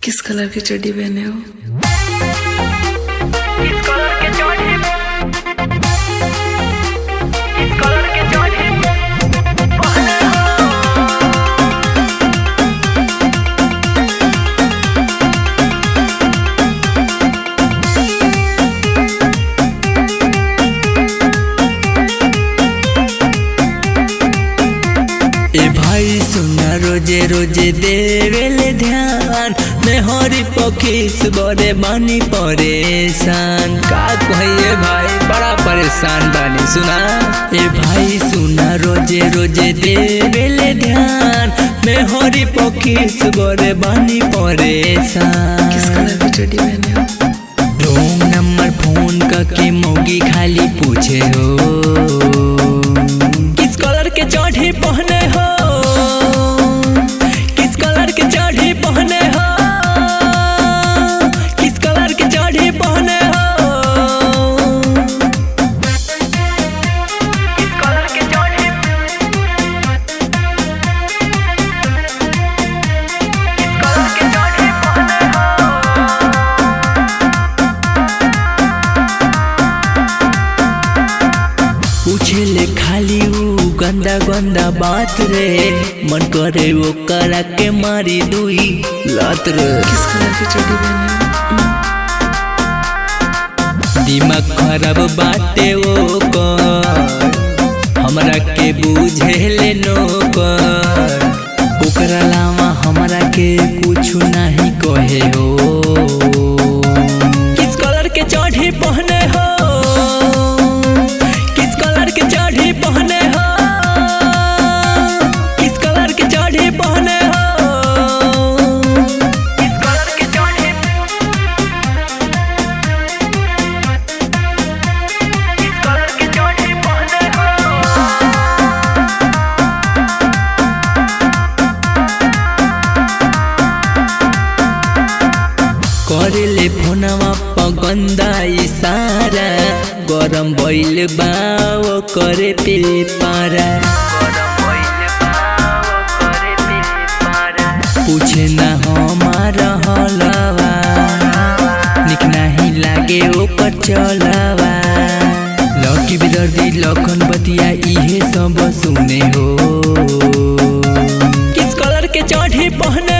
किस colour की चड्डी पहने हो? किस कलर के चड्डी? किस कलर के चड्डी पहने हो? ए भाई सुना रोजे रोजे देवेले ध्यान में हरी पखीस बड़े बानी परेशान। का कहिए भाई बड़ा परेशान बानी। सुना ए भाई सुना रोजे रोजे देवेले ध्यान में हरी पखीस बड़े बानी परेशान। किस कलर की चड्डी पहने हो? रोंग नंबर फोन करके मौगी खाली पूछे हो किस कलर के चड्डी पहने हो, किस कलर के चड्डी पहने हो, किस कलर के चड्डी पहने हो। किस कलर के चड्डी? किस कलर के चड्डी पहने हो? पूछे ले खाली ऊ गंदा गंदा बात रे, मन करे वो करा के मारी दुई लात रे। किस कलर की चड्डी पहने हो? दिमाग खराब बाटे वो कर हमरा के बुझे ले नो कर, ओकरा अलावा हमरा के कुछ नहीं कहे हो। किस कलर के चड्डी पहने हो, किस कलर के चड्डी पहने हो, किस कलर के चड्डी पहने हो। किस कलर के चड्डी? किस कलर के चड्डी पहने हो? करेले फोनवा पर गंदा इशारा, गरम भइल बा वो करे पे पारा। पूछे ना हमारा हलवा, निक नहीं लागे ओकर चलवा। लकी बिदर्दी लखन बतिया इहे सब सुने हो किस कलर के चड्डी पहने